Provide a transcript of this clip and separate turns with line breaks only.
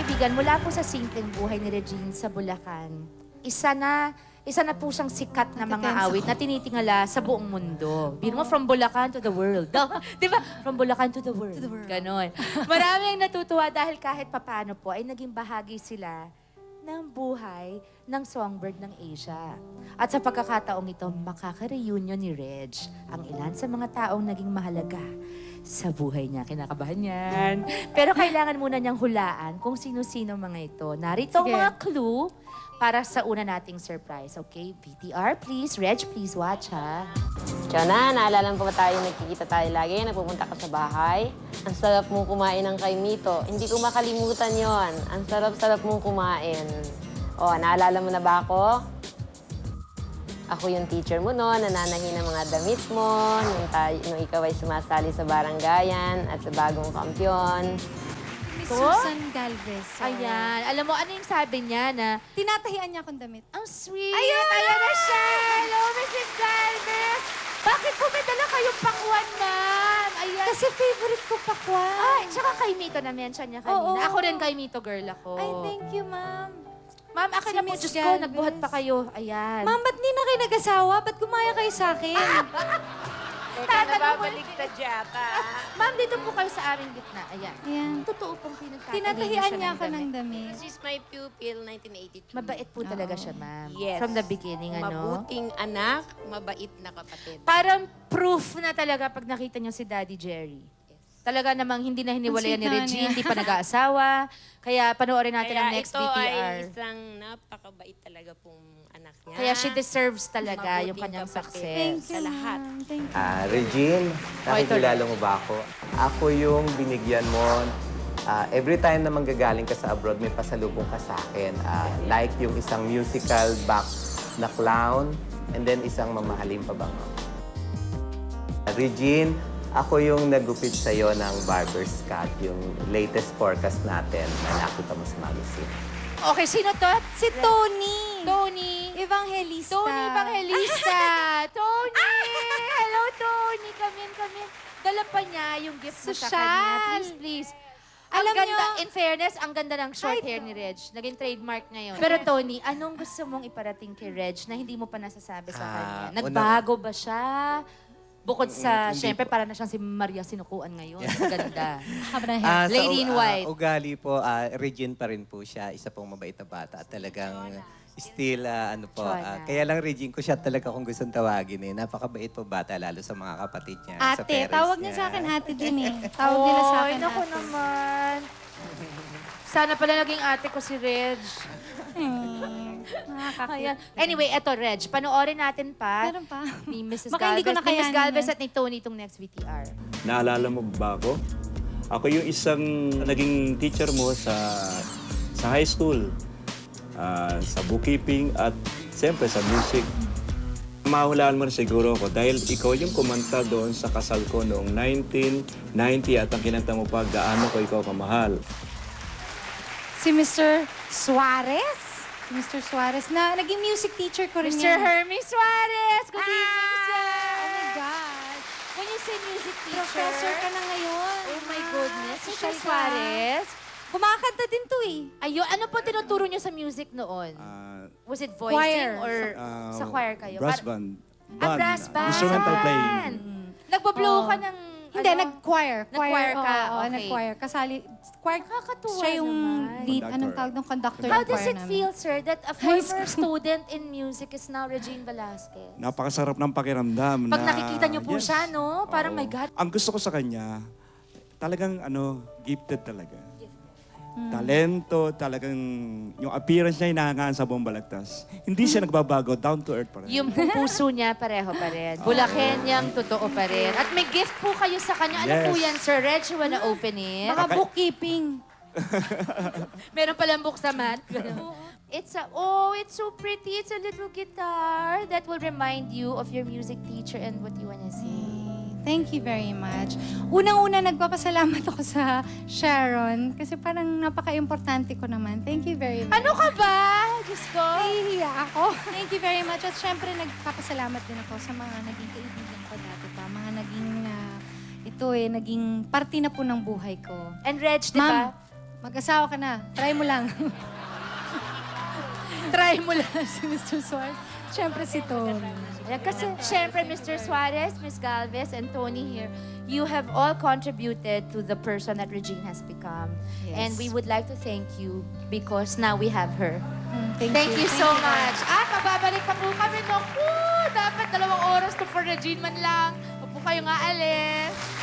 kaibigan, mula po sa simpleng buhay ni Regine sa Bulacan, isa na po siyang sikat na mga awit na tinitingala sa buong mundo. Biro mo, from Bulacan to the world. Di ba? From Bulacan to the world. Ganon. Marami ang natutuwa dahil kahit papano po ay naging bahagi sila ng buhay ng songbird ng Asia. At sa pagkakataong ito, makaka-reunion ni Reg ang ilan sa mga taong naging mahalaga sa buhay niya. Kinakabahan yan. Pero kailangan muna niyang hulaan kung sino-sino mga ito. Narito ang mga clue para sa una nating surprise. Okay, VTR, please. Reg, please watch, ha?
Chona, naalala mo ba tayo, nagkikita tayo lagi, nagpupunta ka sa bahay? Ang sarap mong kumain ng kay Mito. Hindi ko makalimutan yon. Ang sarap-sarap mong kumain. O, naalala mo na ba ako? Ako yung teacher mo noon, nananahin ng mga damit mo, nung ikaw ay sumasali sa barangayan at sa bagong kampyon.
Miss Susan Galvez.
Ayan. Alam mo, ano yung sabi niya na,
Tinatahian niya akong damit.
ang sweet! Ayun! Ayan na siya! Hello, Mrs. Galvez! Bakit po may dala kayong pakwan, ma'am? Ayan.
Kasi favorite ko pakwan.
Ay, tsaka kay Mito na-mention niya kanina.
Oo.
Ako rin kay Mito girl ako.
Ay, thank you, ma'am.
Ma'am, akin
Si
na po,
Miss
Diyos ko,
Galvez.
nagbuhat pa kayo. Ayan.
Ma'am, ba't di na kayo nag-asawa? Ba't gumaya kayo sa akin?
Nababaliktad yata. Ma'am, dito po kayo sa aming gitna. Ayan.
Ayan.
Totoo pong pinagtatahian
Tinatahian niya ako ng damit.
This is my pupil, 1982.
Mabait po talaga siya, ma'am.
Yes.
From the beginning, ano?
Mabuting anak, mabait na kapatid.
Parang proof na talaga pag nakita niyo si Daddy Jerry. Talaga namang hindi na hiniwalayan ni
Ang sweet
Regine,
na
hindi pa nag-aasawa. Kaya panoorin natin ang next
ito
VTR.
ay isang napakabait talaga pong anak niya.
Kaya she deserves talaga yung
Mabuting
kanyang
kapatid.
success.
Thank you,
Sa lahat.
ma'am. Thank you.
Regine, nakikilala mo ba ako? Ako yung binigyan mo. Every time na manggagaling ka sa abroad, may pasalubong ka sa akin. Like yung isang musical box na clown, and then isang mamahaling pabango. Regine, ako yung nagupit sa'yo ng barber's cut, yung latest forecast natin na nakita mo sa magazine.
Okay, sino to?
Si Tony.
Tony.
Evangelista.
Tony Evangelista. Tony! Hello, Tony. Come in. Dala pa niya yung gift mo sa
Social.
kanya. Please. Ang
Alam
ganda,
niyo-
in fairness, ang ganda ng short hair ni Reg. Naging trademark niya yun. Pero Tony, anong gusto mong iparating kay Reg na hindi mo pa nasasabi sa kanya? Nagbago ba siya? Bukod sa, syempre, para na siyang si Maria Sinukuan ngayon. Ang ganda. Lady in white.
Ugali po, Regine pa rin po siya. Isa pong mabait na bata. Talagang still,
Chona.
kaya lang Regine ko siya talaga kung gustong tawagin eh. Napakabait po bata, lalo sa mga kapatid niya, sa
Ate,
parents
tawag niya sa akin ate din eh. Tawag nila sa akin
naku
ate.
naman. Sana pala naging ate ko si Reg. Ayan. Anyway, eto Reg, panoorin natin pa.
Meron pa.
Ni Mrs.
Baka hindi ko
Galvez, ni Miss
nakayanin
Galvez
yan.
at ni Tony itong next VTR.
Naalala mo ba ako? Ako yung isang naging teacher mo sa high school, sa bookkeeping at siyempre sa music. Mahulaan mo na siguro ako dahil ikaw yung kumanta doon sa kasal ko noong 1990 at ang kinanta mo pa, gaano ko ikaw kamahal.
Si Mr. Suarez. Si Mr. Suarez na naging music teacher ko rin
Mr.
yan.
Hermes Suarez! Good evening, sir!
Oh my gosh.
When you say music teacher,
Professor ka na ngayon.
oh my goodness, Mr.
Social ka.
Suarez.
Kumakanta din to eh.
Ayun, ano po tinuturo niyo sa music noon? Was it voicing
Choir.
or sa choir kayo?
Brass band.
Brass band.
Instrumental playing.
Nagpa-blow
Oh.
ka ng...
Hindi,
ano?
nag-choir.
Nag-choir ka,
Oo,
okay.
nag-choir. Kasali, choir,
Nakakatuwa
siya yung
naman.
lead,
Conductor.
anong tawag ng conductor
How
ng
does
choir
it
namin.
feel, sir, that a former student in music is now Regine Velasquez?
Napakasarap ng pakiramdam.
Pag
na,
nakikita niyo po
yes.
siya, no? Parang,
Oo.
my God.
Ang gusto ko sa kanya, talagang gifted talaga. Talento, talagang yung appearance niya hinahangaan sa buong balagtas. Hindi siya nagbabago, down to earth pa rin.
Yung puso niya, pareho pa rin. Bulakenyang, totoo pa rin. At may gift po kayo sa kanya. Ano
Yes.
po yan, Sir Reg? You wanna open it?
Baka bookkeeping.
Meron palang book sa mat. It's so pretty. It's a little guitar that will remind you of your music teacher and what you wanna sing.
Thank you very much. Unang-una, nagpapasalamat ako sa Sharon kasi parang napaka-importante ko naman. Thank you very much.
Ano ka ba? Diyos ko.
Nahihiya ako. Thank you very much. At syempre, nagpapasalamat din ako sa mga naging kaibigan ko dati pa. Mga naging, naging parte na po ng buhay ko.
And Reg, di ba?
Ma'am. Mag-asawa ka na. Try mo lang. Try mo lang si Mr. Suarez. Siyempre si Tony.
Ayan, kasi, syempre, Mr. Suarez, Ms. Galvez, and Tony here, you have all contributed to the person that Regine has become.
Yes.
And we would like to thank you because now we have her.
Thank
you so much. At mababalik pa po kami. Naku, dapat 2 oras to for Regine man lang. Huwag po kayong aalis.